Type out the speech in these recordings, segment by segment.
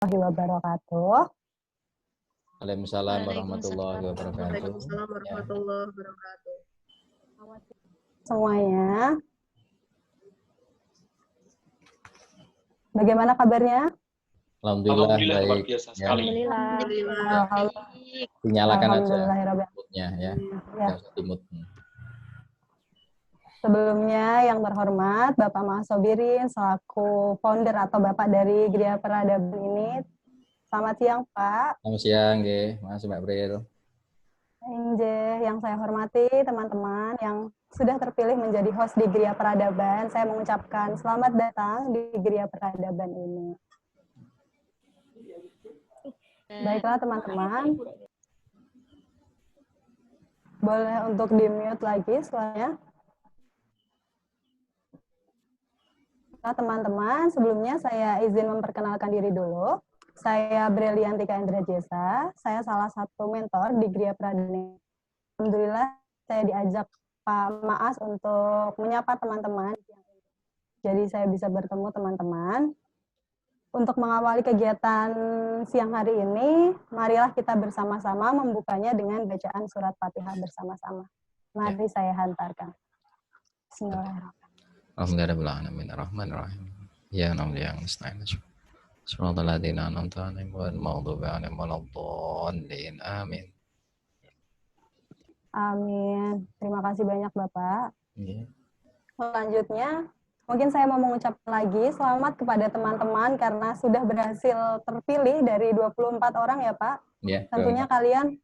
wabarakatuh. Waalaikumsalam warahmatullahi wabarakatuh. Waalaikumsalam warahmatullahi wabarakatuh. Semuanya. Bagaimana kabarnya? Alhamdulillah baik. Biasa sekali. Alhamdulillah. Dinyalakan aja Alhamdulillah. mute-nya ya. Ya. Nggak usah di-mute. Sebelumnya yang terhormat Bapak Maasobirin selaku founder atau Bapak dari Gria Peradaban ini. Selamat siang Pak. Selamat siang, Mas Mbak Bril. Yang saya hormati teman-teman yang sudah terpilih menjadi host di Gria Peradaban, saya mengucapkan selamat datang di Gria Peradaban ini. Baiklah teman-teman, boleh untuk di-mute lagi suaranya. Nah, teman-teman, sebelumnya saya izin memperkenalkan diri dulu. Saya Briliantika Indrajesa, saya salah satu mentor di Gria Peradaban. Alhamdulillah, saya diajak Pak Maas untuk menyapa teman-teman. Jadi saya bisa bertemu teman-teman. Untuk mengawali kegiatan siang hari ini, marilah kita bersama-sama membukanya dengan bacaan surat Fatihah bersama-sama. Mari saya hantarkan. Bismillahirrahmanirrahim. Alhamdulillahirrahmanirrahim. Ya namli yang nasta'in. Subhanallah ladina an'amta 'alaihim wal maghdubi 'alaihim waladdallin. Amin. Amin. Terima kasih banyak Bapak. Yeah. Selanjutnya, mungkin saya mau mengucapkan lagi selamat kepada teman-teman karena sudah berhasil terpilih dari 24 orang ya Pak. Yeah, tentunya kalian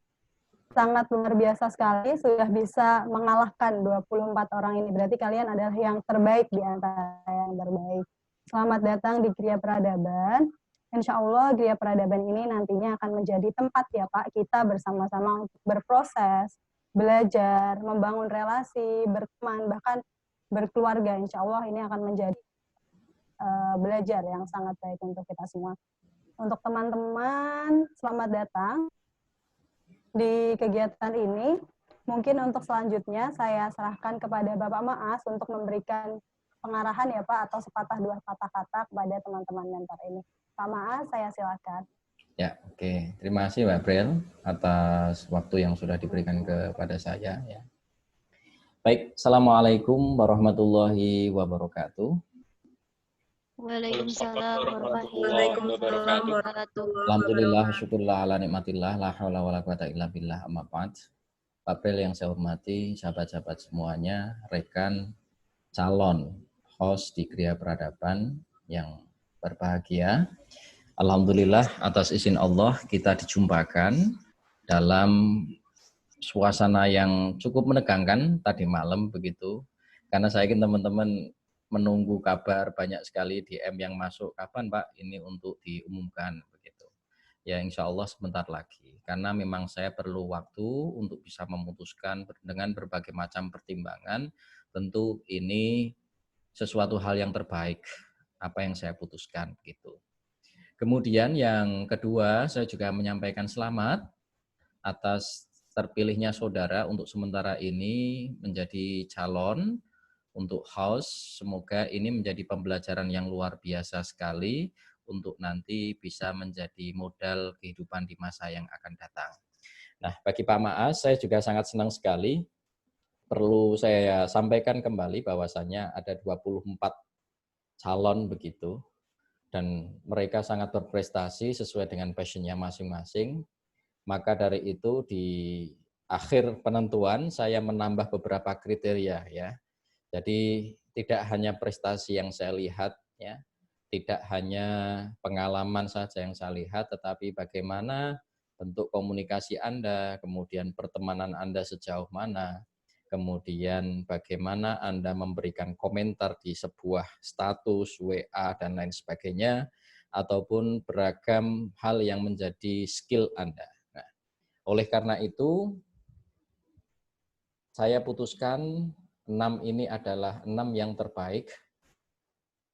sangat luar biasa sekali, sudah bisa mengalahkan 24 orang ini. Berarti kalian adalah yang terbaik di antara yang terbaik. Selamat datang di Gria Peradaban. Insya Allah Gria Peradaban ini nantinya akan menjadi tempat ya Pak, kita bersama-sama untuk berproses, belajar, membangun relasi, berteman, bahkan berkeluarga. Insya Allah ini akan menjadi belajar yang sangat baik untuk kita semua. Untuk teman-teman, selamat datang di kegiatan ini. Mungkin untuk selanjutnya saya serahkan kepada Bapak Maas untuk memberikan pengarahan ya Pak, atau sepatah dua patah kata kepada teman-teman mentor ini. Pak Maas, saya silakan. Ya, oke. Terima kasih Mbak Bril atas waktu yang sudah diberikan kepada saya. Ya. Baik, Assalamualaikum warahmatullahi wabarakatuh. Waalaikumsalam warahmatullahi wabarakatuh. Alhamdulillah, syukurlah ala nikmatillah, la haula wala quwata illa billah, amma ba'd. Pak Bril yang saya hormati, sahabat-sahabat semuanya, rekan calon host di Gria Peradaban yang berbahagia. Alhamdulillah atas izin Allah kita dijumpakan dalam suasana yang cukup menegangkan tadi malam begitu. Karena saya yakin teman-teman menunggu kabar, banyak sekali DM yang masuk, kapan Pak ini untuk diumumkan begitu. Ya insya Allah sebentar lagi. Karena memang saya perlu waktu untuk bisa memutuskan dengan berbagai macam pertimbangan. Tentu ini sesuatu hal yang terbaik apa yang saya putuskan gitu. Kemudian yang kedua, saya juga menyampaikan selamat atas terpilihnya saudara untuk sementara ini menjadi calon untuk house. Semoga ini menjadi pembelajaran yang luar biasa sekali untuk nanti bisa menjadi modal kehidupan di masa yang akan datang. Nah, bagi Pak Maas, saya juga sangat senang sekali. Perlu saya sampaikan kembali bahwasannya ada 24 calon begitu, dan mereka sangat berprestasi sesuai dengan passionnya masing-masing. Maka dari itu di akhir penentuan saya menambah beberapa kriteria ya. Jadi tidak hanya prestasi yang saya lihat ya, tidak hanya pengalaman saja yang saya lihat, tetapi bagaimana bentuk komunikasi Anda, kemudian pertemanan Anda sejauh mana, kemudian bagaimana Anda memberikan komentar di sebuah status, WA, dan lain sebagainya, ataupun beragam hal yang menjadi skill Anda. Nah, oleh karena itu, saya putuskan 6 ini adalah 6 yang terbaik,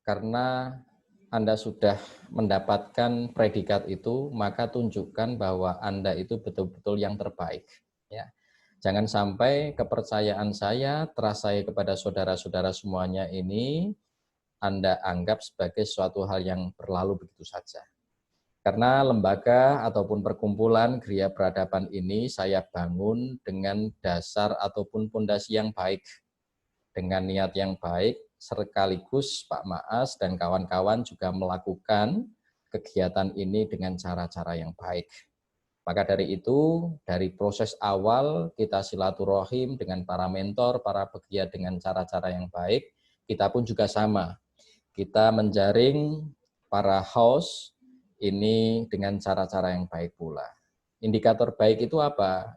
karena Anda sudah mendapatkan predikat itu, maka tunjukkan bahwa Anda itu betul-betul yang terbaik. Ya. Jangan sampai kepercayaan saya, trust saya kepada saudara-saudara semuanya ini Anda anggap sebagai suatu hal yang berlalu begitu saja. Karena lembaga ataupun perkumpulan Gria Peradaban ini saya bangun dengan dasar ataupun fondasi yang baik, dengan niat yang baik, sekaligus Pak Maas dan kawan-kawan juga melakukan kegiatan ini dengan cara-cara yang baik. Maka dari itu, dari proses awal kita silaturahim dengan para mentor, para pegiat dengan cara-cara yang baik, kita pun juga sama. Kita menjaring para host ini dengan cara-cara yang baik pula. Indikator baik itu apa?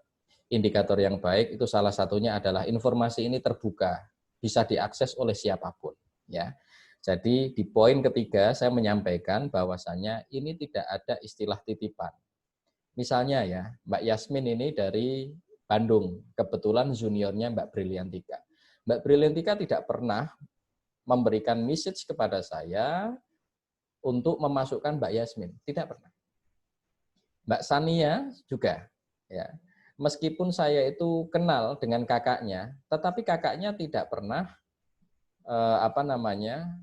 Indikator yang baik itu salah satunya adalah informasi ini terbuka, bisa diakses oleh siapapun. Ya. Jadi di poin ketiga saya menyampaikan bahwasannya ini tidak ada istilah titipan. Misalnya ya, Mbak Yasmin ini dari Bandung, kebetulan juniornya Mbak Briliantika. Mbak Briliantika tidak pernah memberikan message kepada saya untuk memasukkan Mbak Yasmin, tidak pernah. Mbak Sania juga, ya. Meskipun saya itu kenal dengan kakaknya, tetapi kakaknya tidak pernah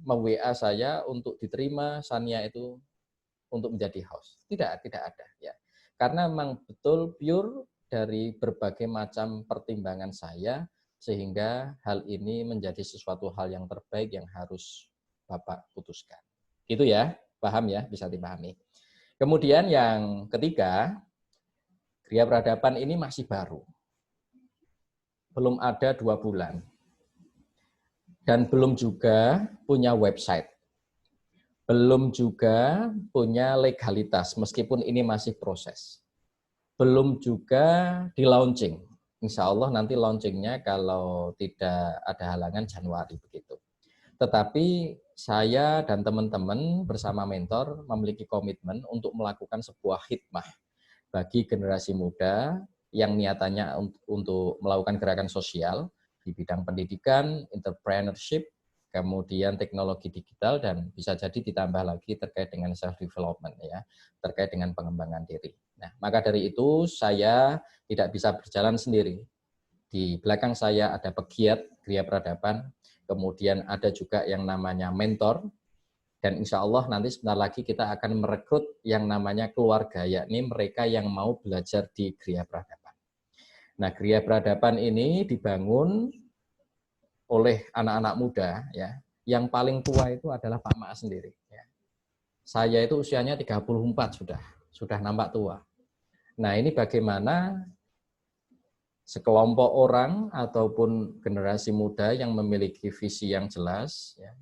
me-WA saya untuk diterima Sania itu untuk menjadi host. Tidak ada, ya. Karena memang betul pure dari berbagai macam pertimbangan saya, sehingga hal ini menjadi sesuatu hal yang terbaik yang harus Bapak putuskan. Gitu ya, paham ya, bisa dipahami. Kemudian yang ketiga, Gria Peradaban ini masih baru. Belum ada 2 bulan. Dan belum juga punya website. Belum juga punya legalitas, meskipun ini masih proses. Belum juga di launching. Insya Allah nanti launchingnya kalau tidak ada halangan Januari begitu. Tetapi saya dan teman-teman bersama mentor memiliki komitmen untuk melakukan sebuah khidmah bagi generasi muda yang niatannya untuk melakukan gerakan sosial di bidang pendidikan, entrepreneurship, kemudian teknologi digital, dan bisa jadi ditambah lagi terkait dengan self-development, ya, terkait dengan pengembangan diri. Nah, maka dari itu saya tidak bisa berjalan sendiri. Di belakang saya ada pegiat Gria Peradaban, kemudian ada juga yang namanya mentor, dan insya Allah nanti sebentar lagi kita akan merekrut yang namanya keluarga, yakni mereka yang mau belajar di Gria Peradaban. Nah, Gria Peradaban ini dibangun oleh anak-anak muda, ya. Yang paling tua itu adalah Pak Maas sendiri. Ya. Saya itu usianya 34 sudah nampak tua. Nah, ini bagaimana sekelompok orang ataupun generasi muda yang memiliki visi yang jelas, ya.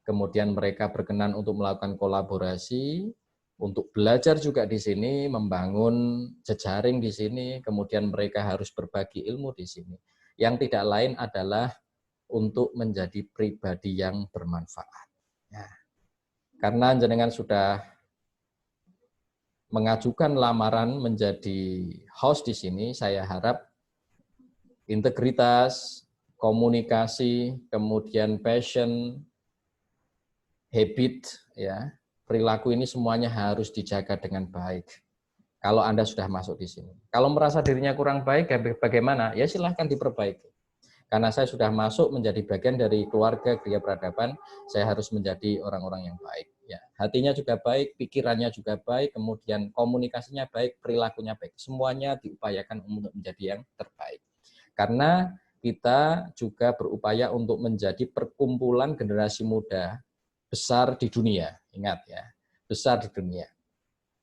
Kemudian mereka berkenan untuk melakukan kolaborasi, untuk belajar juga di sini, membangun jejaring di sini, kemudian mereka harus berbagi ilmu di sini. Yang tidak lain adalah untuk menjadi pribadi yang bermanfaat. Ya. Karena jenengan sudah mengajukan lamaran menjadi host di sini, saya harap integritas, komunikasi, kemudian passion, habit, ya, perilaku ini semuanya harus dijaga dengan baik. Kalau Anda sudah masuk di sini. Kalau merasa dirinya kurang baik, bagaimana? Ya silahkan diperbaiki. Karena saya sudah masuk menjadi bagian dari keluarga Gria Peradaban, saya harus menjadi orang-orang yang baik. Ya, hatinya juga baik, pikirannya juga baik, kemudian komunikasinya baik, perilakunya baik. Semuanya diupayakan untuk menjadi yang terbaik. Karena kita juga berupaya untuk menjadi perkumpulan generasi muda besar di dunia, ingat ya, besar di dunia.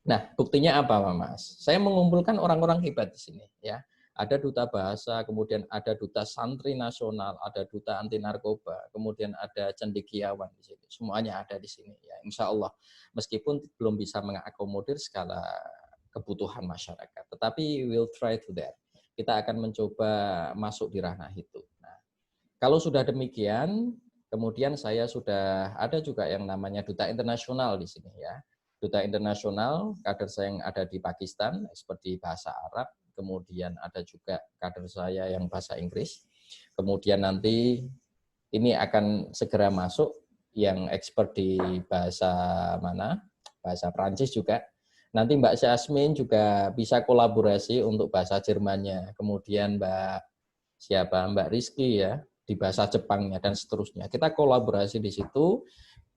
Nah, buktinya apa, Mas? Saya mengumpulkan orang-orang hebat di sini, ya. Ada duta bahasa, kemudian ada duta santri nasional, ada duta anti narkoba, kemudian ada cendekiawan di sini. Semuanya ada di sini, ya. Insya Allah, meskipun belum bisa mengakomodir skala kebutuhan masyarakat, tetapi we'll try to that. Kita akan mencoba masuk di ranah itu. Nah, kalau sudah demikian, kemudian saya sudah ada juga yang namanya duta internasional di sini, ya. Duta internasional, kader saya yang ada di Pakistan, seperti bahasa Arab, kemudian ada juga kader saya yang bahasa Inggris. Kemudian nanti ini akan segera masuk yang expert di bahasa mana? Bahasa Prancis juga. Nanti Mbak Syasmin juga bisa kolaborasi untuk bahasa Jermannya. Kemudian Mbak Rizky, ya, di bahasa Jepangnya dan seterusnya. Kita kolaborasi di situ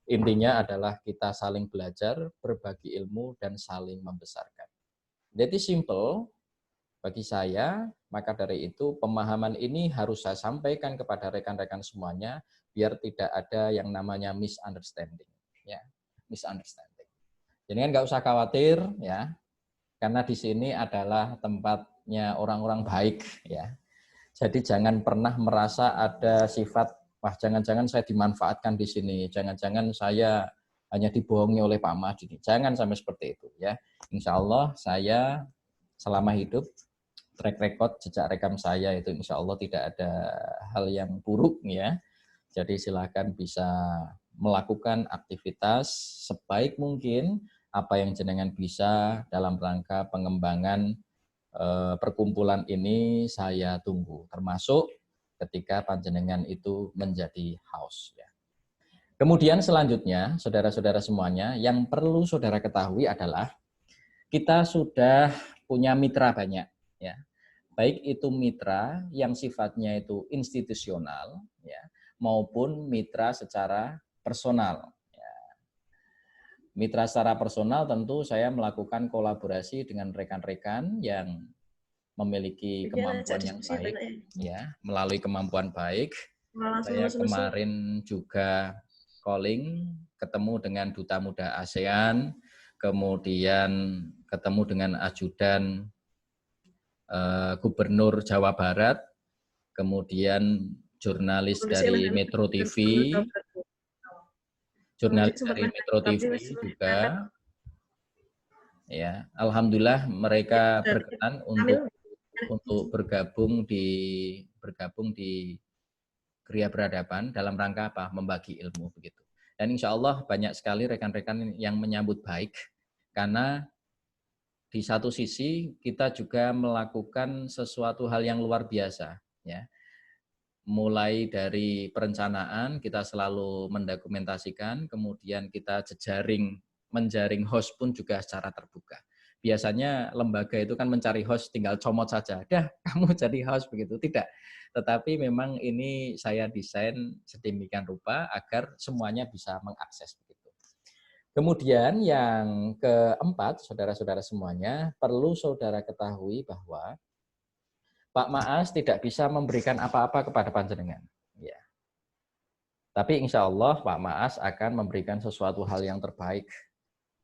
Intinya adalah kita saling belajar, berbagi ilmu, dan saling membesarkan. Jadi simple bagi saya, maka dari itu pemahaman ini harus saya sampaikan kepada rekan-rekan semuanya, biar tidak ada yang namanya misunderstanding. Ya, misunderstanding. Jadi kan nggak usah khawatir, ya, karena di sini adalah tempatnya orang-orang baik, ya. Jadi jangan pernah merasa ada sifat, wah jangan-jangan saya dimanfaatkan di sini, jangan-jangan saya hanya dibohongi oleh Pak Mahdi. Jangan sampai seperti itu, ya. Insya Allah saya selama hidup, track record jejak rekam saya itu insya Allah tidak ada hal yang buruk, ya. Jadi silakan bisa melakukan aktivitas sebaik mungkin apa yang jenengan bisa dalam rangka pengembangan perkumpulan ini saya tunggu, termasuk ketika panjenengan itu menjadi house. Ya. Kemudian selanjutnya, saudara-saudara semuanya, yang perlu saudara ketahui adalah kita sudah punya mitra banyak, ya. Baik itu mitra yang sifatnya itu institusional, ya, maupun mitra secara personal. Mitra secara personal tentu saya melakukan kolaborasi dengan rekan-rekan yang memiliki kemampuan yang baik, ya, melalui kemampuan baik. Saya kemarin juga calling, ketemu dengan Duta Muda ASEAN, kemudian ketemu dengan ajudan Gubernur Jawa Barat, kemudian jurnalis dari Metro TV, juga, ya, alhamdulillah mereka berkenan untuk bergabung di Kriya Peradaban dalam rangka apa? Membagi ilmu begitu. Dan insya Allah banyak sekali rekan-rekan yang menyambut baik karena di satu sisi kita juga melakukan sesuatu hal yang luar biasa, ya. Mulai dari perencanaan kita selalu mendokumentasikan, kemudian kita menjaring host pun juga secara terbuka. Biasanya lembaga itu kan mencari host tinggal comot saja, dah kamu jadi host begitu, tidak. Tetapi memang ini saya desain sedemikian rupa agar semuanya bisa mengakses begitu. Kemudian yang keempat, saudara-saudara semuanya, perlu saudara ketahui bahwa Pak Maas tidak bisa memberikan apa-apa kepada panjenengan. Ya. Tapi insya Allah Pak Maas akan memberikan sesuatu hal yang terbaik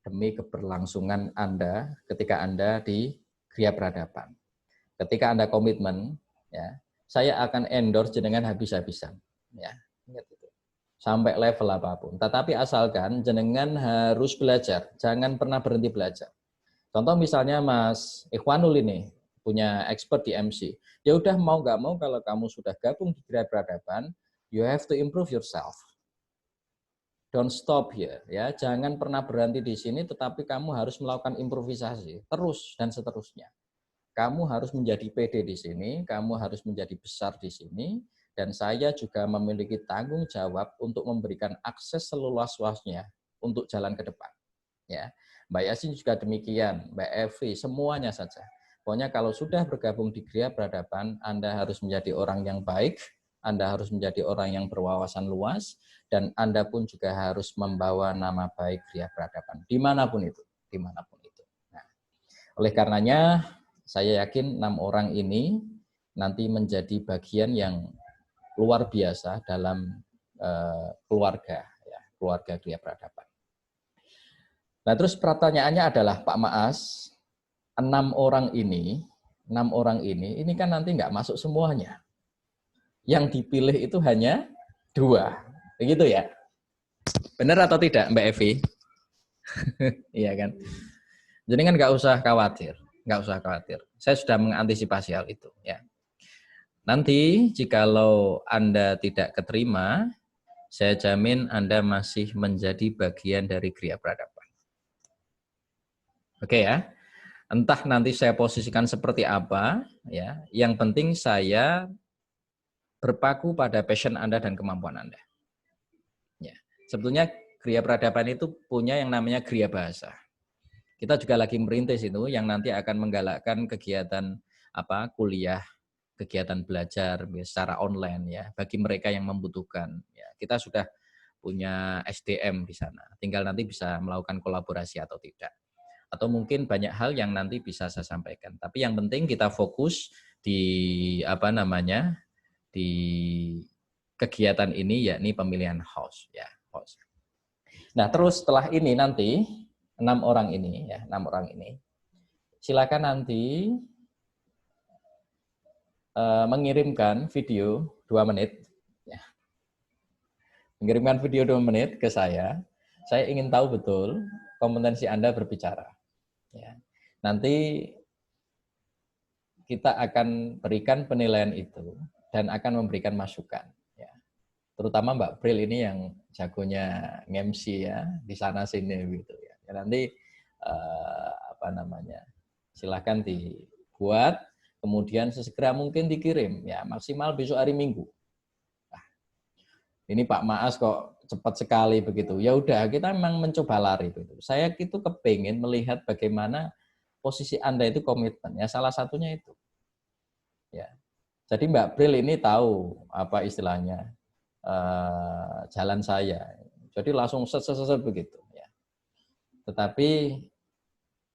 demi keberlangsungan Anda ketika Anda di Kriya Peradaban. Ketika Anda komitmen, ya, saya akan endorse jenengan habis-habisan. Ya. Sampai level apapun. Tetapi asalkan jenengan harus belajar, jangan pernah berhenti belajar. Contoh misalnya Mas Ikhwanul ini punya expert di MC. Ya udah mau nggak mau kalau kamu sudah gabung di Kriya Peradaban, you have to improve yourself. Don't stop here, ya. Jangan pernah berhenti di sini, tetapi kamu harus melakukan improvisasi terus dan seterusnya. Kamu harus menjadi PD di sini, kamu harus menjadi besar di sini. Dan saya juga memiliki tanggung jawab untuk memberikan akses seluas-luasnya untuk jalan ke depan. Ya, Mbak Yasin juga demikian, Mbak Evi, semuanya saja. Pokoknya kalau sudah bergabung di Kriya Peradaban, Anda harus menjadi orang yang baik, Anda harus menjadi orang yang berwawasan luas, dan Anda pun juga harus membawa nama baik Kriya Peradaban, dimanapun itu. Nah, oleh karenanya, saya yakin 6 orang ini nanti menjadi bagian yang luar biasa dalam keluarga Kriya Peradaban. Nah, terus pertanyaannya adalah Pak Maas, 6 orang ini kan nanti nggak masuk semuanya. Yang dipilih itu hanya 2, begitu ya? Benar atau tidak, Mbak Evi? Iya kan? Jadi kan nggak usah khawatir. Saya sudah mengantisipasi hal itu, ya. Nanti jikalau Anda tidak keterima, saya jamin Anda masih menjadi bagian dari Kriya Peradaban. Oke ya. Entah nanti saya posisikan seperti apa, ya. Yang penting saya berpaku pada passion Anda dan kemampuan Anda. Ya. Sebetulnya Kriya Peradaban itu punya yang namanya Kriya Bahasa. Kita juga lagi merintis itu yang nanti akan menggalakkan kegiatan kuliah, kegiatan belajar secara online ya bagi mereka yang membutuhkan. Ya, kita sudah punya SDM di sana. Tinggal nanti bisa melakukan kolaborasi atau tidak. Atau mungkin banyak hal yang nanti bisa saya sampaikan. Tapi yang penting kita fokus di di kegiatan ini, yakni pemilihan host, ya, host. Nah, terus setelah ini nanti 6 orang ini, silakan nanti mengirimkan video 2 menit, ya. Mengirimkan video 2 menit ke saya. Saya ingin tahu betul kompetensi Anda berbicara. Ya. Nanti kita akan berikan penilaian itu dan akan memberikan masukan. Ya. Terutama Mbak Pril ini yang jagonya nge-MC ya, di sana sini gitu ya. Ya nanti silakan dibuat, kemudian sesegera mungkin dikirim ya, maksimal besok hari Minggu. Nah, ini Pak Maas kok cepat sekali begitu. Ya udah, kita memang mencoba lari begitu. Saya itu kepingin melihat bagaimana posisi Anda itu komitmen. Ya salah satunya itu. Ya. Jadi Mbak Pril ini tahu apa istilahnya jalan saya. Jadi langsung set begitu. Ya. Tetapi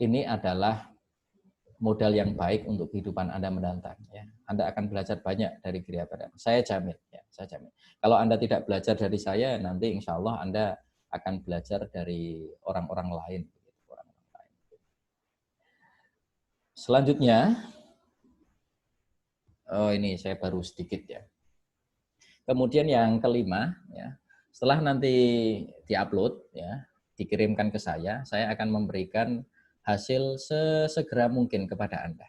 ini adalah modal yang baik untuk kehidupan Anda mendatang. Ya. Anda akan belajar banyak dari Kriya Pradaban. Saya jamin. Ya, saya jamin. Kalau Anda tidak belajar dari saya, nanti insya Allah Anda akan belajar dari orang-orang lain. Selanjutnya, ini saya baru sedikit ya. Kemudian yang kelima, ya, setelah nanti diupload, ya, dikirimkan ke saya akan memberikan hasil sesegera mungkin kepada Anda.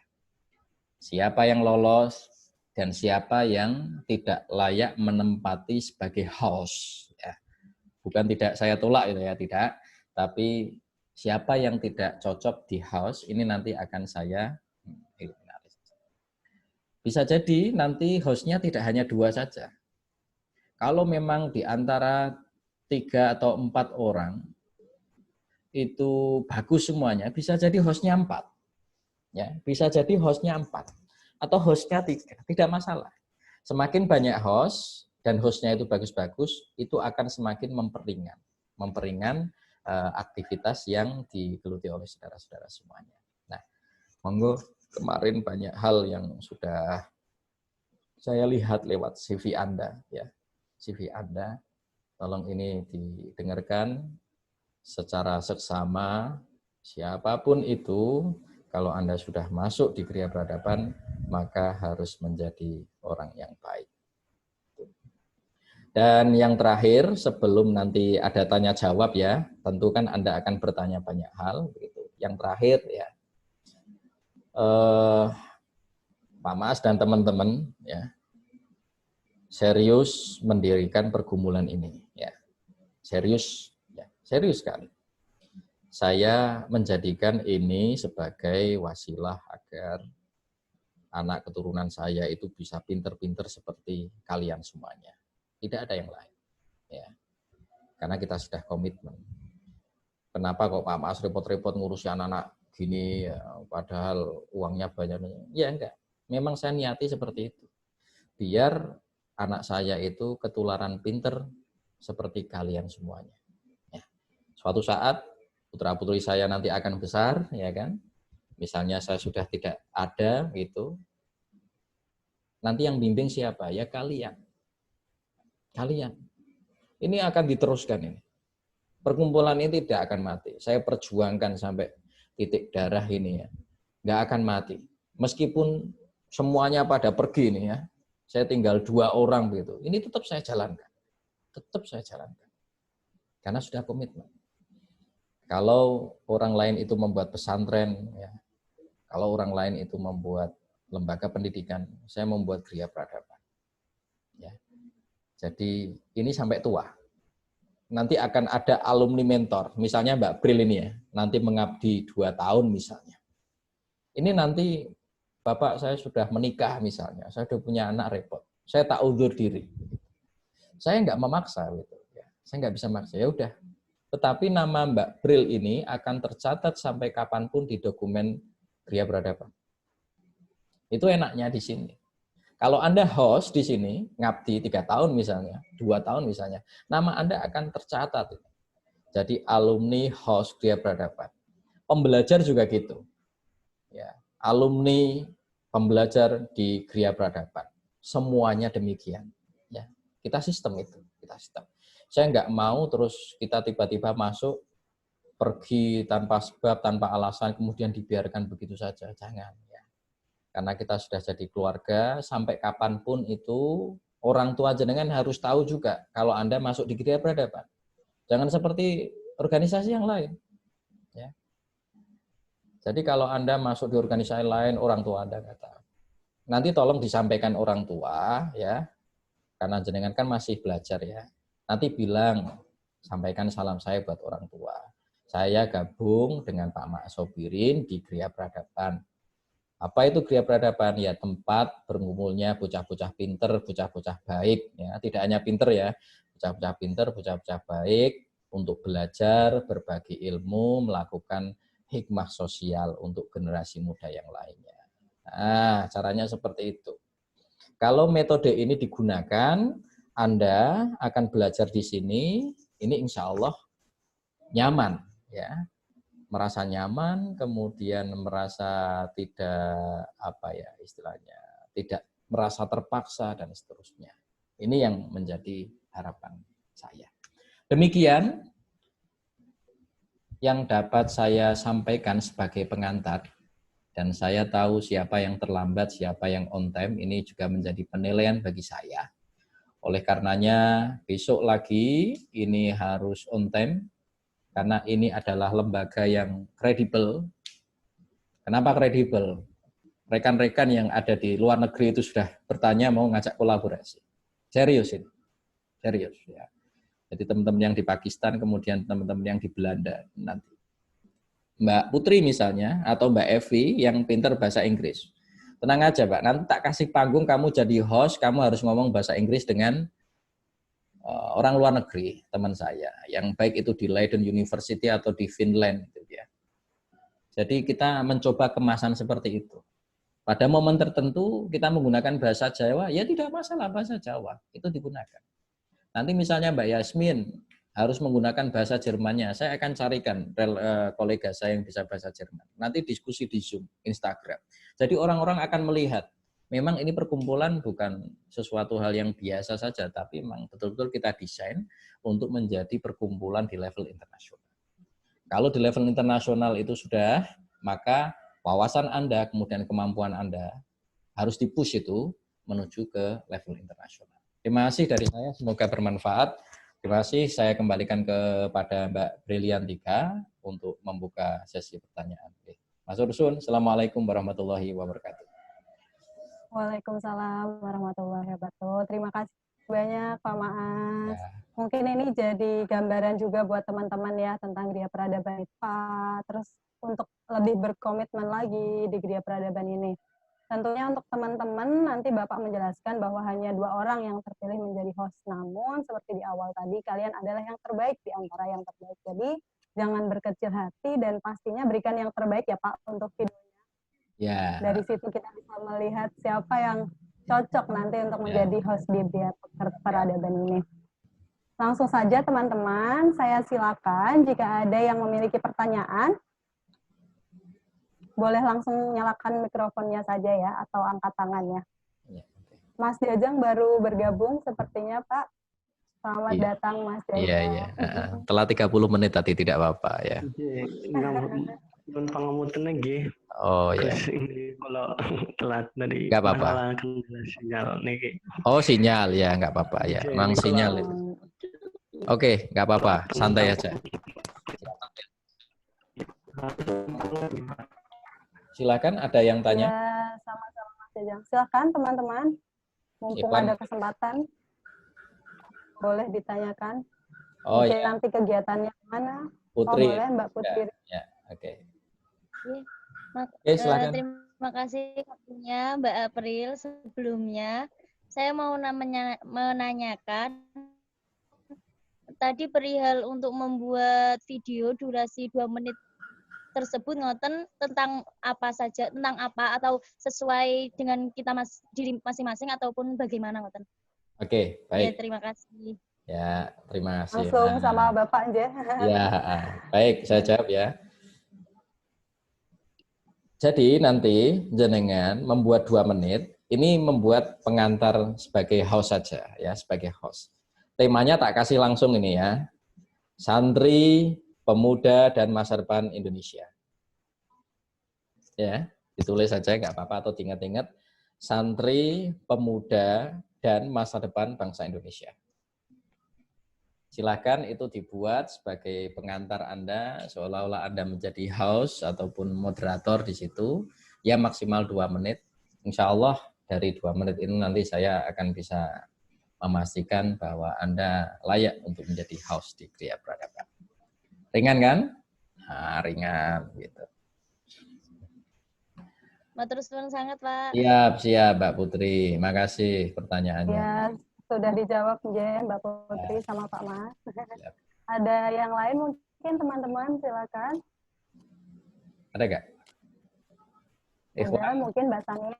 Siapa yang lolos dan siapa yang tidak layak menempati sebagai host. Ya. Bukan tidak saya tolak itu ya, tidak. Tapi siapa yang tidak cocok di host, ini nanti akan saya eliminasi. Bisa jadi nanti hostnya tidak hanya 2 saja. Kalau memang di antara 3 atau 4 orang itu bagus semuanya, bisa jadi hostnya 4. Ya, bisa jadi hostnya 4. Atau hostnya 3, tidak masalah. Semakin banyak host dan hostnya itu bagus-bagus, itu akan semakin memperingan aktivitas yang digeluti oleh saudara-saudara semuanya. Nah, monggo, kemarin banyak hal yang sudah saya lihat lewat CV Anda, ya. CV Anda, tolong ini didengarkan secara seksama, siapapun itu, kalau Anda sudah masuk di Kriya Peradaban, maka harus menjadi orang yang baik. Dan yang terakhir, sebelum nanti ada tanya jawab ya, tentu kan Anda akan bertanya banyak hal. Gitu. Yang terakhir ya, Pak Mas dan teman-teman ya, serius mendirikan pergumulan ini. Ya. Serius sekali. Saya menjadikan ini sebagai wasilah agar anak keturunan saya itu bisa pinter-pinter seperti kalian semuanya. Tidak ada yang lain. Ya. Karena kita sudah komitmen. Kenapa kok Pak Mas repot-repot ngurusi anak-anak gini, ya, padahal uangnya banyak. Ya enggak. Memang saya niati seperti itu. Biar anak saya itu ketularan pinter seperti kalian semuanya. Ya. Suatu saat putra-putri saya nanti akan besar, ya kan? Misalnya saya sudah tidak ada gitu. Nanti yang bimbing siapa? Ya kalian. Kalian. Ini akan diteruskan ini. Perkumpulan ini tidak akan mati. Saya perjuangkan sampai titik darah ini ya. Nggak akan mati. Meskipun semuanya pada pergi nih ya. Saya tinggal 2 orang gitu. Ini tetap saya jalankan. Tetap saya jalankan. Karena sudah komitmen. Kalau orang lain itu membuat pesantren, ya. Kalau orang lain itu membuat lembaga pendidikan, saya membuat Kriya Peradaban. Ya. Jadi ini sampai tua. Nanti akan ada alumni mentor. Misalnya Mbak Pril ini ya, nanti mengabdi 2 tahun misalnya. Ini nanti Bapak saya sudah menikah misalnya, saya sudah punya anak repot. Saya tak undur diri. Saya nggak memaksa gitu. Ya. Saya nggak bisa maksa. Ya udah. Tetapi nama Mbak Pril ini akan tercatat sampai kapanpun di dokumen Kriya Peradaban. Itu enaknya di sini. Kalau Anda host di sini, ngabdi 3 tahun misalnya, 2 tahun misalnya, nama Anda akan tercatat. Jadi alumni host Gria Peradaban. Pembelajar juga gitu. Ya, alumni pembelajar di Gria Peradaban. Semuanya demikian. Ya, kita sistem itu, kita sistem. Saya nggak mau terus kita tiba-tiba masuk, pergi tanpa sebab, tanpa alasan, kemudian dibiarkan begitu saja. Jangan. Ya. Karena kita sudah jadi keluarga, sampai kapanpun itu orang tua jenengan harus tahu juga kalau Anda masuk di Gria Peradaban. Jangan seperti organisasi yang lain. Ya. Jadi kalau Anda masuk di organisasi lain, orang tua Anda nggak tahu. Nanti tolong disampaikan orang tua, ya, karena jenengan kan masih belajar ya. Nanti bilang, sampaikan salam saya buat orang tua. Saya gabung dengan Pak Mak Sobirin di Gria Peradaban. Apa itu Gria Peradaban? Ya tempat berkumpulnya bocah-bocah pinter, bocah-bocah baik. Ya, tidak hanya pinter ya, bocah-bocah pinter, bocah-bocah baik untuk belajar, berbagi ilmu, melakukan hikmah sosial untuk generasi muda yang lainnya. Nah, caranya seperti itu. Kalau metode ini digunakan, Anda akan belajar di sini, ini insya Allah nyaman, ya. Merasa nyaman, kemudian merasa tidak istilahnya, tidak merasa terpaksa dan seterusnya. Ini yang menjadi harapan saya. Demikian yang dapat saya sampaikan sebagai pengantar, dan saya tahu siapa yang terlambat, siapa yang on time, ini juga menjadi penilaian bagi saya. Oleh karenanya besok lagi ini harus on time, karena ini adalah lembaga yang kredibel. Kenapa kredibel? Rekan-rekan yang ada di luar negeri itu sudah bertanya mau ngajak kolaborasi. Serius ini. Serius ya. Jadi teman-teman yang di Pakistan, kemudian teman-teman yang di Belanda nanti. Mbak Putri misalnya, atau Mbak Evi yang pinter bahasa Inggris. Tenang aja Mbak, nanti tak kasih panggung kamu jadi host, kamu harus ngomong bahasa Inggris dengan orang luar negeri, teman saya, yang baik itu di Leiden University atau di Finland. Gitu ya. Jadi kita mencoba kemasan seperti itu. Pada momen tertentu kita menggunakan bahasa Jawa, ya tidak masalah, bahasa Jawa itu digunakan. Nanti misalnya Mbak Yasmin harus menggunakan bahasa Jermannya, saya akan carikan kolega saya yang bisa bahasa Jerman. Nanti diskusi di Zoom, Instagram. Jadi orang-orang akan melihat, memang ini perkumpulan bukan sesuatu hal yang biasa saja, tapi memang betul-betul kita desain untuk menjadi perkumpulan di level internasional. Kalau di level internasional itu sudah, maka wawasan Anda, kemudian kemampuan Anda harus dipush itu menuju ke level internasional. Terima kasih dari saya, semoga bermanfaat. Terima kasih, saya kembalikan kepada Mbak Briliantika untuk membuka sesi pertanyaan. Mas Ursun, Assalamualaikum warahmatullahi wabarakatuh. Waalaikumsalam warahmatullahi wabarakatuh. Terima kasih banyak Pak Maas. Ya. Mungkin ini jadi gambaran juga buat teman-teman ya tentang Gria Peradaban IPA. Terus untuk lebih berkomitmen lagi di Gria Peradaban ini. Tentunya untuk teman-teman nanti Bapak menjelaskan bahwa hanya 2 orang yang terpilih menjadi host. Namun seperti di awal tadi, kalian adalah yang terbaik di antara yang terbaik. Jadi jangan berkecil hati dan pastinya berikan yang terbaik ya Pak untuk videonya. Ya. Dari situ kita bisa melihat siapa yang cocok nanti untuk menjadi host di Gria Peradaban ini. Langsung saja teman-teman, saya silakan jika ada yang memiliki pertanyaan, boleh langsung nyalakan mikrofonnya saja ya, atau angkat tangannya. Mas Jajang baru bergabung sepertinya Pak. Selamat datang Mas Jajang. Iya. Telah 30 menit tadi, tidak apa-apa ya. Pengamutan lagi. Oh ya. Kalau telat dari nggak apa-apa. Sinyal nih. Oh sinyal ya, nggak apa-apa ya. Memang sinyal itu. Oke, nggak apa-apa. Santai aja. Silakan, ada yang tanya? Ya, sama-sama Mas Jajang. Silakan teman-teman. Mumpung ada kesempatan. Boleh ditanyakan. Oh mungkin ya. Nanti kegiatannya mana? Putri. Oh boleh Mbak Putri. Ya, oke. Silakan. Terima kasih waktunya Mbak April. Sebelumnya saya mau menanyakan tadi perihal untuk membuat video durasi 2 menit tersebut ngoten tentang apa saja, tentang apa atau sesuai dengan kita diri masing-masing ataupun bagaimana ngoten. Oke, Ya, baik. terima kasih. Ya, terima kasih. Langsung sama Bapak aja. Ya, baik, saya jawab ya. Jadi nanti jenengan membuat 2 menit, ini membuat pengantar sebagai host saja ya, sebagai host. Temanya tak kasih langsung ini ya. Santri, pemuda, dan masa depan Indonesia. Ya, ditulis saja nggak apa-apa atau diingat-ingat. Santri, pemuda, dan masa depan bangsa Indonesia. Silakan itu dibuat sebagai pengantar Anda, seolah-olah Anda menjadi host ataupun moderator di situ. Ya maksimal 2 menit. Insya Allah dari 2 menit ini nanti saya akan bisa memastikan bahwa Anda layak untuk menjadi host di Kriya Peradaban. Ringan kan? Nah, ringan gitu. Matur suwun sangat, Pak. Siap Mbak Putri. Makasih pertanyaannya. Ya, sudah dijawab ya Mbak Putri sama Pak Mas. Ada yang lain mungkin teman-teman silakan. Ada nggak? Ada mungkin Mbak Tania,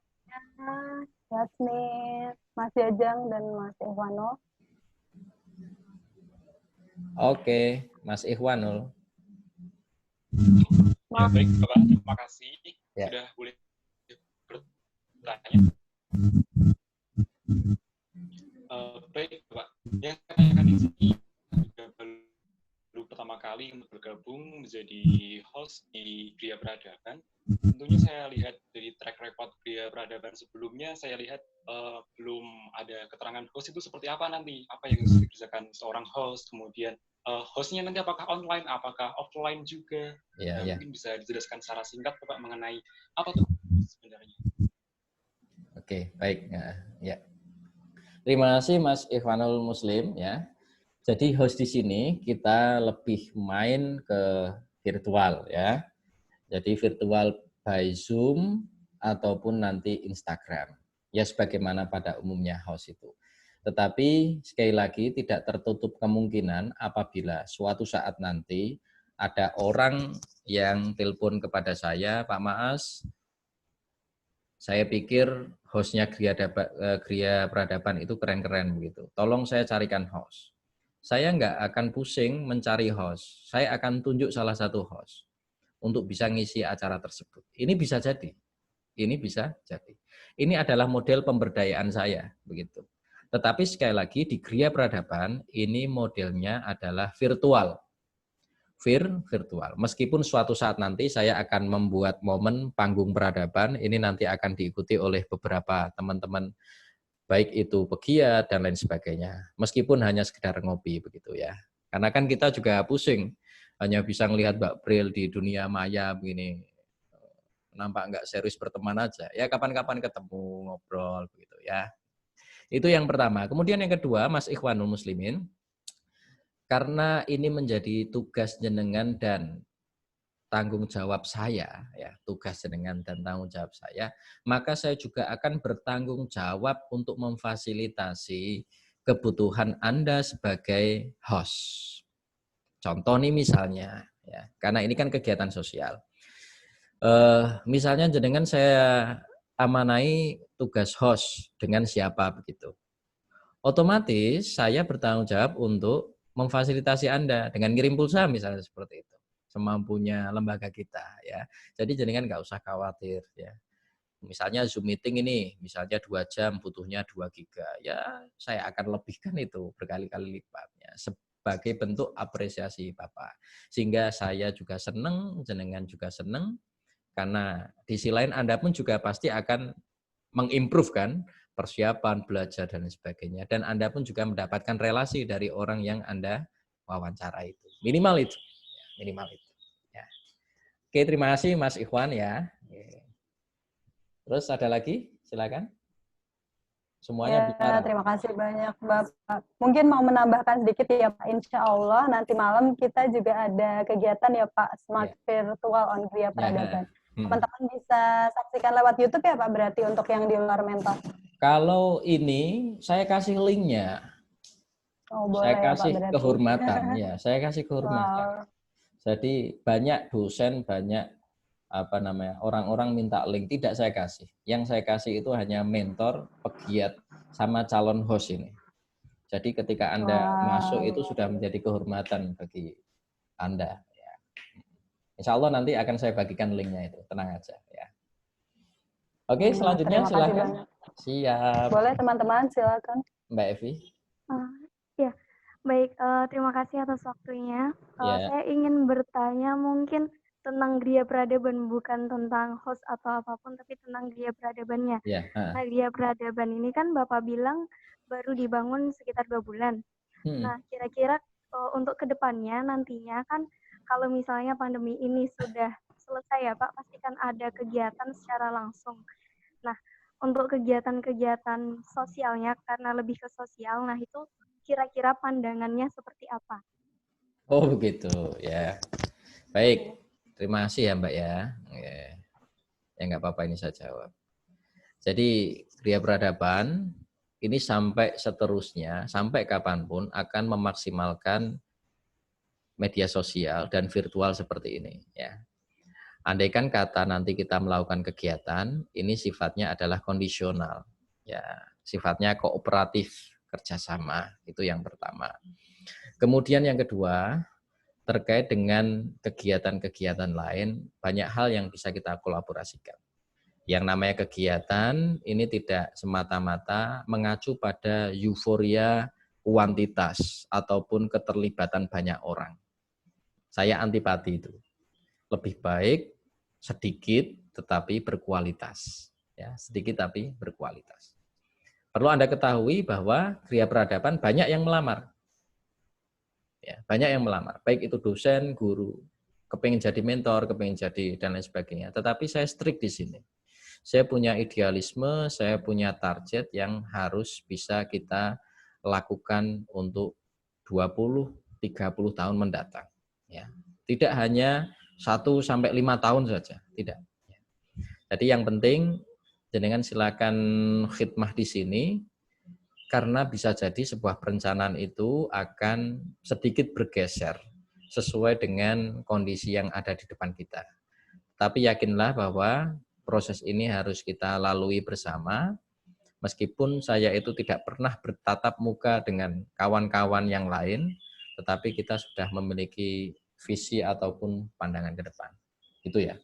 Yasmin, Mas Jajang, dan Mas Ikhwanul. Oke, Mas Ikhwanul. Ya, baik Bapak, terima kasih Ya. sudah boleh bertanya. Baik Bapak, yang saya tanyakan di sini juga baru pertama kali untuk bergabung menjadi host di Kriya Peradaban. Tentunya saya lihat dari track record Kriya Peradaban sebelumnya, saya lihat belum ada keterangan host itu seperti apa nanti, apa yang harus dikerjakan seorang host, kemudian hostnya nanti apakah online, apakah offline juga. Ya. Mungkin bisa dijelaskan secara singkat Bapak mengenai apa tuh sebenarnya. Oke, baik. Ya. Terima kasih Mas Ikhwanul Muslim ya. Jadi host di sini kita lebih main ke virtual ya. Jadi virtual by Zoom ataupun nanti Instagram. Ya sebagaimana pada umumnya host itu. Tetapi sekali lagi tidak tertutup kemungkinan apabila suatu saat nanti ada orang yang telepon kepada saya, Pak Maas, saya pikir hostnya Kriya Peradaban itu keren-keren begitu. Tolong saya carikan host. Saya nggak akan pusing mencari host. Saya akan tunjuk salah satu host untuk bisa ngisi acara tersebut. Ini bisa jadi. Ini bisa jadi. Ini adalah model pemberdayaan saya begitu. Tetapi sekali lagi di Kriya Peradaban ini modelnya adalah virtual. Virtual. Meskipun suatu saat nanti saya akan membuat momen panggung peradaban, ini nanti akan diikuti oleh beberapa teman-teman, baik itu pegiat dan lain sebagainya. Meskipun hanya sekedar ngopi begitu ya. Karena kan kita juga pusing, hanya bisa melihat Mbak Pril di dunia maya begini, nampak nggak serius berteman aja. Ya kapan-kapan ketemu, ngobrol begitu ya. Itu yang pertama. Kemudian yang kedua, Mas Ikhwanul Muslimin, karena ini menjadi tugas jenengan dan tanggung jawab saya, ya, tugas jenengan dan tanggung jawab saya, maka saya juga akan bertanggung jawab untuk memfasilitasi kebutuhan Anda sebagai host. Contoh nih misalnya, ya, karena ini kan kegiatan sosial. Misalnya jenengan saya amanai tugas host dengan siapa begitu. Otomatis saya bertanggung jawab untuk memfasilitasi Anda dengan ngirim pulsa misalnya seperti itu, semampunya lembaga kita ya. Jadi jenengan nggak usah khawatir ya. Misalnya Zoom meeting ini, misalnya 2 jam butuhnya 2 giga, ya saya akan lebihkan itu berkali-kali lipatnya sebagai bentuk apresiasi Bapak. Sehingga saya juga senang, jenengan juga senang, karena di sisi lain Anda pun juga pasti akan mengimprove kan persiapan, belajar, dan sebagainya. Dan Anda pun juga mendapatkan relasi dari orang yang Anda wawancara itu. Minimal itu. Ya, minimal itu. Ya. Oke, terima kasih Mas Ikhwan ya. Terus ada lagi? Silakan. Semuanya Ya, bicara. terima kasih banyak Bapak. Mungkin mau menambahkan sedikit ya Pak. Insya Allah nanti malam kita juga ada kegiatan ya Pak, Smart Virtual on Kriya Peradaban. Teman-teman bisa saksikan lewat YouTube ya Pak, berarti untuk yang di luar mental. Kalau ini saya kasih linknya. Oh, boleh Saya kasih ya, Pak, kehormatan ya, saya kasih kehormatan. Wow. Jadi banyak dosen, banyak orang-orang minta link, tidak saya kasih. Yang saya kasih itu hanya mentor, pegiat, sama calon host ini. Jadi ketika Anda masuk itu sudah menjadi kehormatan bagi Anda. Ya. Insya Allah nanti akan saya bagikan linknya itu, tenang aja. Ya. Oke, selanjutnya Terima kasih silakan. banyak. Siap. Boleh teman-teman, silakan. Mbak Evi. Ya, baik. Terima kasih atas waktunya. Ya. Saya ingin bertanya mungkin tentang Gria Peradaban, bukan tentang host atau apapun, tapi tentang Gria Peradabannya. Ya. Nah, Gria Peradaban ini kan Bapak bilang baru dibangun sekitar 2 bulan. Nah, kira-kira untuk kedepannya nantinya kan kalau misalnya pandemi ini sudah selesai ya Pak, pastikan ada kegiatan secara langsung. Nah, untuk kegiatan-kegiatan sosialnya karena lebih ke sosial, nah itu kira-kira pandangannya seperti apa? Oh begitu ya. Baik, terima kasih ya Mbak ya. Ya nggak apa-apa, ini saya jawab. Jadi Gria Peradaban ini sampai seterusnya, sampai kapanpun akan memaksimalkan media sosial dan virtual seperti ini. Ya. Andaikan kata nanti kita melakukan kegiatan, ini sifatnya adalah kondisional. Ya, sifatnya kooperatif, kerjasama, itu yang pertama. Kemudian yang kedua, terkait dengan kegiatan-kegiatan lain, banyak hal yang bisa kita kolaborasikan. Yang namanya kegiatan ini tidak semata-mata mengacu pada euforia kuantitas ataupun keterlibatan banyak orang. Saya antipati itu. Lebih baik sedikit tetapi berkualitas. Ya, sedikit tapi berkualitas. Perlu Anda ketahui bahwa Gria Peradaban banyak yang melamar. Ya, banyak yang melamar, baik itu dosen, guru, kepengen jadi mentor, kepengen jadi dan lain sebagainya. Tetapi saya strict di sini. Saya punya idealisme, saya punya target yang harus bisa kita lakukan untuk 20-30 tahun mendatang. Ya. Tidak hanya 1-5 tahun saja, tidak. Jadi yang penting, jenengan silakan khidmah di sini, karena bisa jadi sebuah perencanaan itu akan sedikit bergeser sesuai dengan kondisi yang ada di depan kita. Tapi yakinlah bahwa proses ini harus kita lalui bersama, meskipun saya itu tidak pernah bertatap muka dengan kawan-kawan yang lain, tetapi kita sudah memiliki visi ataupun pandangan ke depan. Itu ya.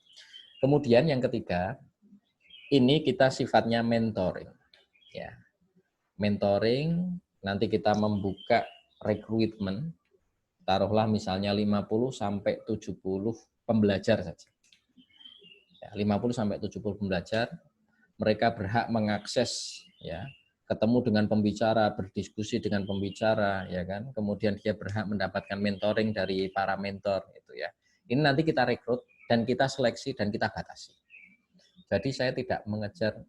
Kemudian yang ketiga, ini kita sifatnya mentoring. Ya. Mentoring, nanti kita membuka rekrutmen, taruhlah misalnya 50-70 pembelajar saja. 50-70 pembelajar, mereka berhak mengakses, ya, ketemu dengan pembicara, berdiskusi dengan pembicara, ya kan. Kemudian dia berhak mendapatkan mentoring dari para mentor, itu ya. Ini nanti kita rekrut dan kita seleksi dan kita batasi. Jadi saya tidak mengejar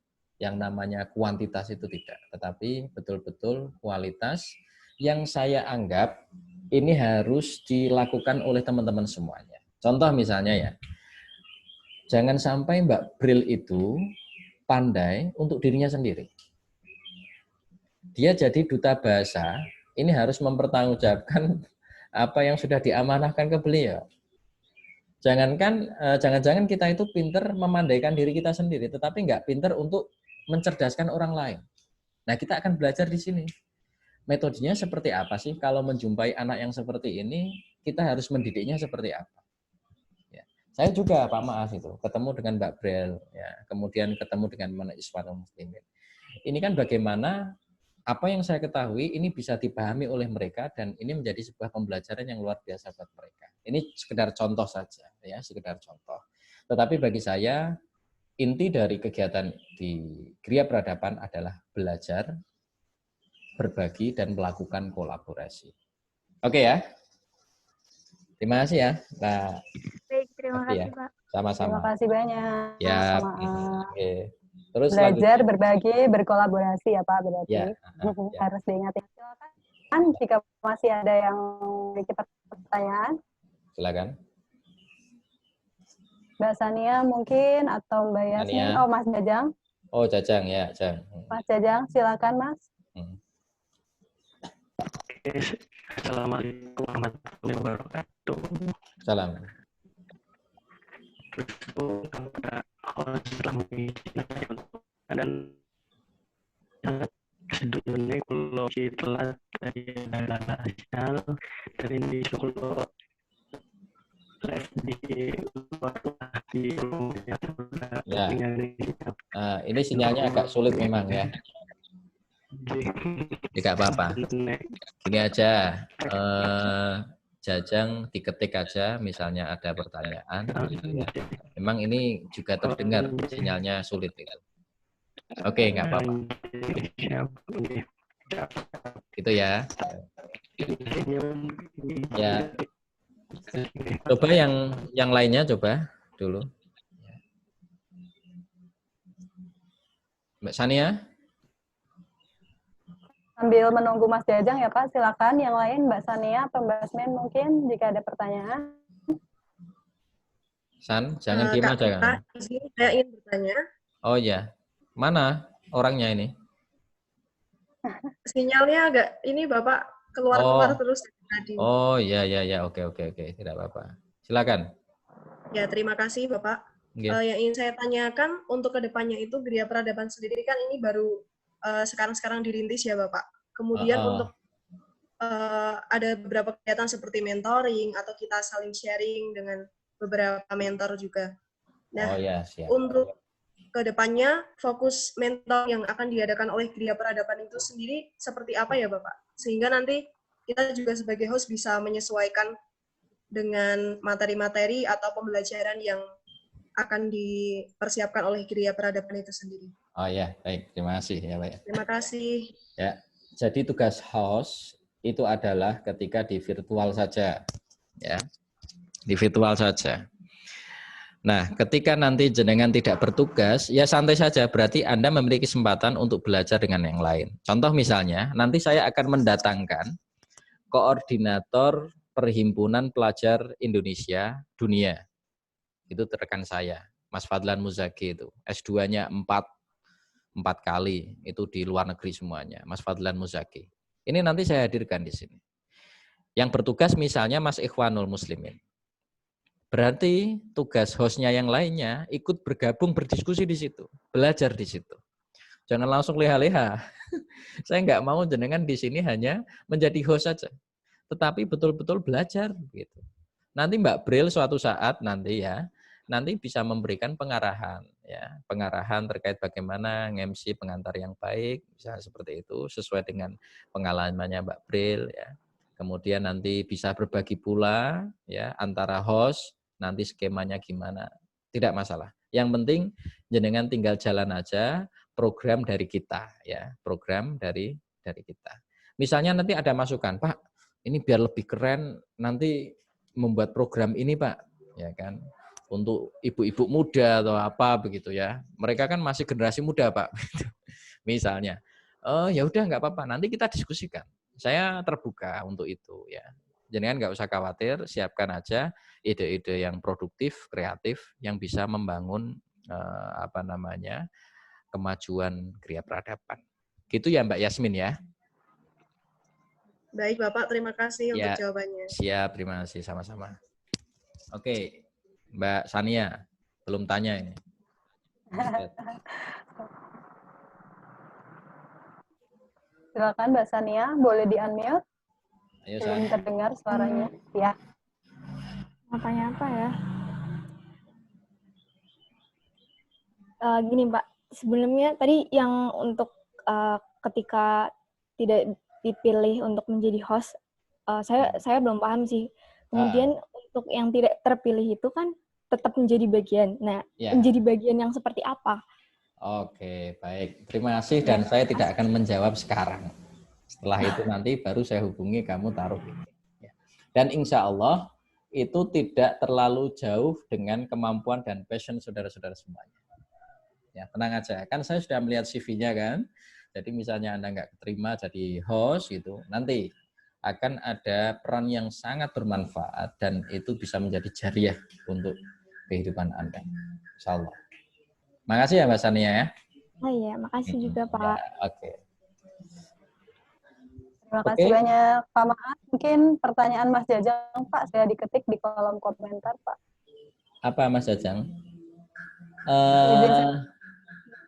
yang namanya kuantitas itu tidak, tetapi betul-betul kualitas yang saya anggap ini harus dilakukan oleh teman-teman semuanya. Contoh misalnya ya. Jangan sampai Mbak Bril itu pandai untuk dirinya sendiri. Dia jadi duta bahasa, ini harus mempertanggungjawabkan apa yang sudah diamanahkan ke beliau. Jangan-jangan kita itu pinter memandaikan diri kita sendiri, tetapi nggak pinter untuk mencerdaskan orang lain. Nah, kita akan belajar di sini. Metodenya seperti apa sih? Kalau menjumpai anak yang seperti ini, kita harus mendidiknya seperti apa? Saya juga Pak Maaf itu ketemu dengan Mbak Brel, ya, kemudian ketemu dengan Mana Iswanul Muslimin. Ini kan bagaimana apa yang saya ketahui ini bisa dipahami oleh mereka dan ini menjadi sebuah pembelajaran yang luar biasa buat mereka. Ini sekedar contoh saja, ya, sekedar contoh. Tetapi bagi saya inti dari kegiatan di Gria Peradaban adalah belajar, berbagi dan melakukan kolaborasi. Oke ya. Terima kasih ya, Mbak. Baik, terima kasih, ya. Pak. Sama-sama. Terima kasih banyak. Ya. Oke. Terus belajar, berbagi, berkolaborasi ya Pak berarti. Ya. Harus diingat. Silakan jika masih ada yang memiliki pertanyaan. Silakan. Mbak Sania mungkin atau Mbak Yasmin. Oh, Mas Jajang. Oh, Jajang ya, Jajang. Mas Jajang, silakan Mas. Oke, Assalamualaikum warahmatullahi wabarakatuh. Salam. Terus itu kepada Allah setelah mengizinkan dan sebelumnya kalau kita dari asal dari ini kalau live di luar di rumahnya Ya. Ini sinyalnya agak sulit memang ya. Tidak apa-apa. Gini aja, Jajang diketik aja, misalnya ada pertanyaan. Gitu ya. Memang ini juga terdengar sinyalnya sulit itu. Oke, nggak apa-apa. Gitu ya. Ya. Coba yang lainnya coba dulu. Mbak Sania? Sambil menunggu Mas Jajang ya Pak, silakan yang lain Mbak Sania, Mbak Asmin mungkin jika ada pertanyaan. San, jangan diam aja kan. Kak, di sini saya ingin bertanya. Oh ya, mana orangnya ini? Sinyalnya agak ini Bapak keluar-keluar terus tadi. Oh ya, oke, tidak apa-apa. Silakan. Ya, terima kasih Bapak. Yang ingin saya tanyakan untuk kedepannya itu Gria Peradaban sendiri kan ini baru sekarang-sekarang dirintis ya Bapak. Kemudian untuk ada beberapa kegiatan seperti mentoring atau kita saling sharing dengan beberapa mentor juga. Nah, untuk kedepannya fokus mentor yang akan diadakan oleh Gria Peradaban itu sendiri seperti apa ya Bapak? Sehingga nanti kita juga sebagai host bisa menyesuaikan dengan materi-materi atau pembelajaran yang akan dipersiapkan oleh Gria Peradaban itu sendiri. Oh ya, baik. Terima kasih ya, Pak. Terima kasih. Ya, jadi tugas host itu adalah ketika di virtual saja, ya, di virtual saja. Nah, ketika nanti jenengan tidak bertugas, ya santai saja. Berarti Anda memiliki kesempatan untuk belajar dengan yang lain. Contoh misalnya, nanti saya akan mendatangkan koordinator Perhimpunan Pelajar Indonesia Dunia. Itu rekan saya, Mas Fadlan Muzaki itu. S2-nya 4 kali, itu di luar negeri semuanya, Mas Fadlan Muzaki. Ini nanti saya hadirkan di sini. Yang bertugas misalnya Mas Ikhwanul Muslimin. Berarti tugas hostnya yang lainnya ikut bergabung berdiskusi di situ, belajar di situ. Jangan langsung leha-leha. Saya nggak mau jenengan di sini hanya menjadi host saja, tetapi betul-betul belajar gitu. Nanti Mbak Bril suatu saat nanti ya, nanti bisa memberikan pengarahan ya, pengarahan terkait bagaimana nge-MC pengantar yang baik, bisa seperti itu sesuai dengan pengalamannya Mbak Bril ya. Kemudian nanti bisa berbagi pula ya antara host, nanti skemanya gimana. Tidak masalah. Yang penting jenengan tinggal jalan aja program dari kita ya, program dari kita. Misalnya nanti ada masukan, Pak, ini biar lebih keren nanti membuat program ini, Pak, ya kan? Untuk ibu-ibu muda atau apa begitu ya. Mereka kan masih generasi muda, Pak. Misalnya. Oh, ya udah nggak apa-apa, nanti kita diskusikan. Saya terbuka untuk itu ya. Jangan nggak usah khawatir, siapkan aja ide-ide yang produktif, kreatif yang bisa membangun kemajuan Gria Peradaban. Gitu ya Mbak Yasmin ya. Baik Bapak, terima kasih ya, untuk jawabannya. Siap, terima kasih sama-sama. Oke, Mbak Sania, belum tanya ini. Silakan Mbak Sania, boleh di-unmute. Ayo, belum terdengar suaranya. Ya. Mau tanya apa ya? Gini Mbak, sebelumnya tadi yang untuk ketika tidak dipilih untuk menjadi host, saya belum paham sih. Kemudian untuk yang tidak terpilih itu kan tetap menjadi bagian. Nah, menjadi bagian yang seperti apa? Oke, baik. Terima kasih dan saya tidak akan menjawab sekarang. Setelah itu nanti baru saya hubungi kamu taruh ini. Dan insya Allah itu tidak terlalu jauh dengan kemampuan dan passion saudara-saudara semuanya. Ya, tenang aja. Kan saya sudah melihat CV-nya kan. Jadi misalnya Anda nggak keterima jadi host gitu, nanti akan ada peran yang sangat bermanfaat dan itu bisa menjadi jariah untuk kehidupan Anda. Insya Allah. Makasih ya Mbak Sania ya. Oh iya, makasih juga Pak. Ya, oke. Terima kasih banyak Pak Maaf. Mungkin pertanyaan Mas Jajang Pak, saya diketik di kolom komentar Pak. Apa Mas Jajang?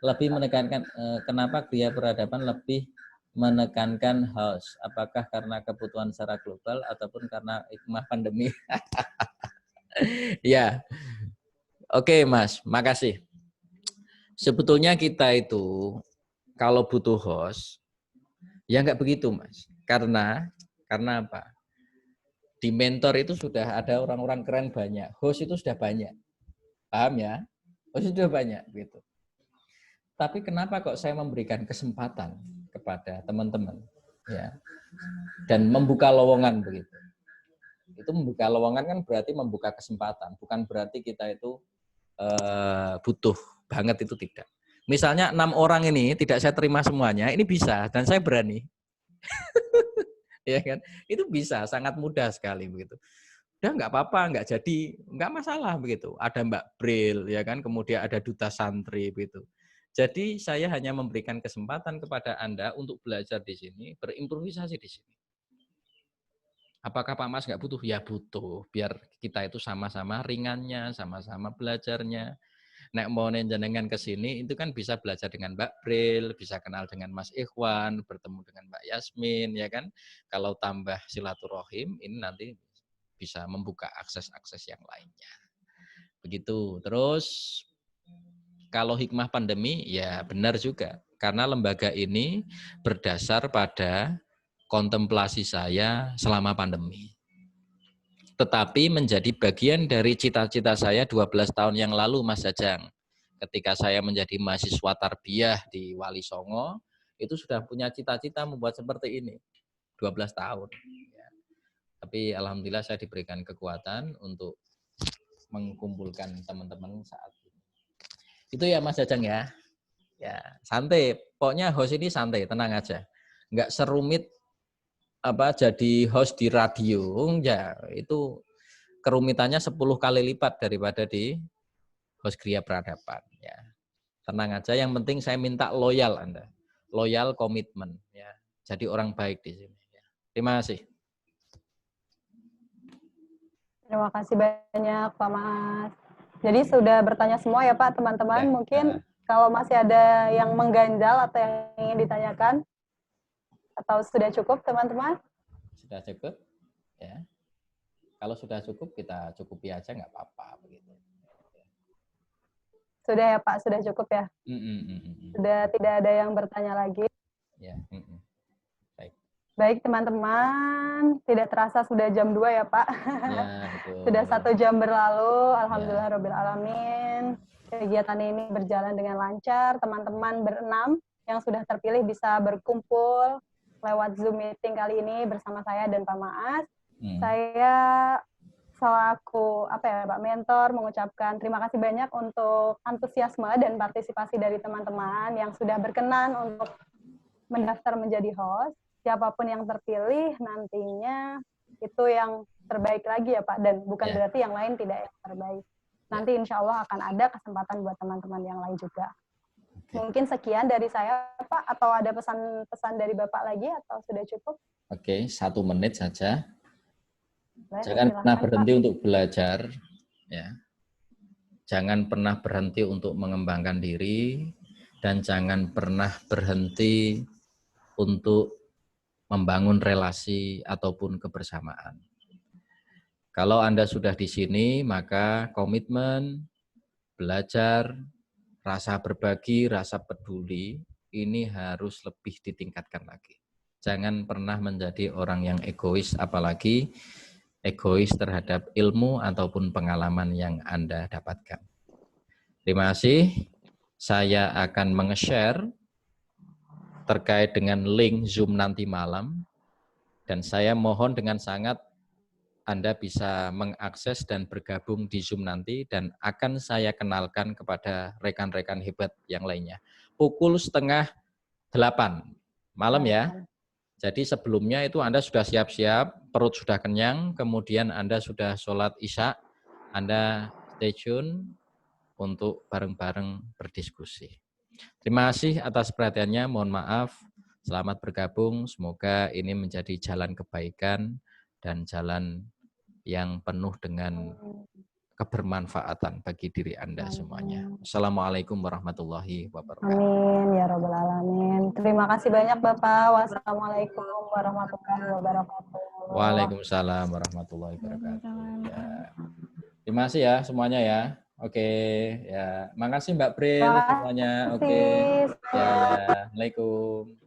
Lebih menekankan kenapa Gria Peradaban lebih menekankan house? Apakah karena kebutuhan secara global ataupun karena hikmah pandemi? Ya, oke Mas, makasih. Sebetulnya kita itu kalau butuh host, ya nggak begitu Mas. Karena apa? Di mentor itu sudah ada orang-orang keren banyak, host itu sudah banyak, paham ya? Host itu sudah banyak gitu. Tapi kenapa kok saya memberikan kesempatan kepada teman-teman, ya, dan membuka lowongan begitu? Itu membuka lowongan kan berarti membuka kesempatan, bukan berarti kita itu butuh banget, itu tidak. Misalnya 6 orang ini tidak saya terima semuanya, ini bisa dan saya berani. Ya kan? Itu bisa, sangat mudah sekali begitu. Udah nggak apa-apa, nggak jadi, nggak masalah begitu. Ada Mbak Bril, ya kan, kemudian ada Duta Santri begitu. Jadi saya hanya memberikan kesempatan kepada Anda untuk belajar di sini, berimprovisasi di sini. Apakah Pak Mas nggak butuh? Ya butuh, biar kita itu sama-sama ringannya, sama-sama belajarnya. Nek mau jenengan ke sini itu kan bisa belajar dengan Mbak Bril, bisa kenal dengan Mas Ikhwan, bertemu dengan Mbak Yasmin, ya kan. Kalau tambah silaturahim, ini nanti bisa membuka akses-akses yang lainnya. Begitu. Terus kalau hikmah pandemi, ya benar juga. Karena lembaga ini berdasar pada kontemplasi saya selama pandemi. Tetapi menjadi bagian dari cita-cita saya 12 tahun yang lalu, Mas Jajang. Ketika saya menjadi mahasiswa tarbiyah di Wali Songo, itu sudah punya cita-cita membuat seperti ini. 12 tahun. Ya. Tapi alhamdulillah saya diberikan kekuatan untuk mengumpulkan teman-teman saat ini. Itu ya Mas Jajang ya. Ya, santai. Pokoknya host ini santai, tenang aja. Enggak serumit jadi host di radio, ya itu kerumitannya 10 kali lipat daripada di host Gria Peradaban, ya. Tenang aja, yang penting saya minta loyal Anda. Loyal, komitmen, ya. Jadi orang baik di sini, ya. Terima kasih. Terima kasih banyak Pak Mas. Jadi sudah bertanya semua ya Pak, teman-teman. Mungkin kalau masih ada yang mengganjal atau yang ingin ditanyakan, atau sudah cukup teman-teman? Sudah cukup, ya. Kalau sudah cukup kita cukupi aja, nggak apa-apa begitu. Sudah ya Pak, sudah cukup ya. Sudah tidak ada yang bertanya lagi. Ya. Baik. Baik teman-teman, tidak terasa sudah jam 2 ya Pak. Ya, betul. Sudah 1 jam berlalu, alhamdulillah rabbil alamin. Kegiatan ini berjalan dengan lancar. Teman-teman berenam yang sudah terpilih bisa berkumpul lewat Zoom meeting kali ini bersama saya dan Pak Maas. Saya selaku Pak mentor mengucapkan terima kasih banyak untuk antusiasme dan partisipasi dari teman-teman yang sudah berkenan untuk mendaftar menjadi host. Siapapun yang terpilih nantinya itu yang terbaik lagi ya Pak, dan bukan berarti yang lain tidak yang terbaik. Nanti insya Allah akan ada kesempatan buat teman-teman yang lain juga. Mungkin sekian dari saya Pak, atau ada pesan-pesan dari Bapak lagi atau sudah cukup? Oke, 1 menit saja. Jangan pernah berhenti Pak untuk belajar, ya. Jangan pernah berhenti untuk mengembangkan diri, dan jangan pernah berhenti untuk membangun relasi ataupun kebersamaan. Kalau Anda sudah di sini, maka komitmen, belajar, rasa berbagi, rasa peduli, ini harus lebih ditingkatkan lagi. Jangan pernah menjadi orang yang egois, apalagi egois terhadap ilmu ataupun pengalaman yang Anda dapatkan. Terima kasih. Saya akan menge-share terkait dengan link Zoom nanti malam, dan saya mohon dengan sangat Anda bisa mengakses dan bergabung di Zoom nanti, dan akan saya kenalkan kepada rekan-rekan hebat yang lainnya. Pukul 7:30 malam ya. Jadi sebelumnya itu Anda sudah siap-siap, perut sudah kenyang, kemudian Anda sudah sholat Isya, Anda stay tune untuk bareng-bareng berdiskusi. Terima kasih atas perhatiannya, mohon maaf. Selamat bergabung, semoga ini menjadi jalan kebaikan dan jalan yang penuh dengan kebermanfaatan bagi diri Anda semuanya. Assalamualaikum warahmatullahi wabarakatuh. Amin ya rabbal alamin. Terima kasih banyak Bapak. Wassalamualaikum warahmatullahi wabarakatuh. Waalaikumsalam warahmatullahi wabarakatuh. Ya. Terima kasih ya semuanya ya. Oke, ya. Makasih Mbak Pril semuanya. Oke. Ya, ya. Assalamualaikum.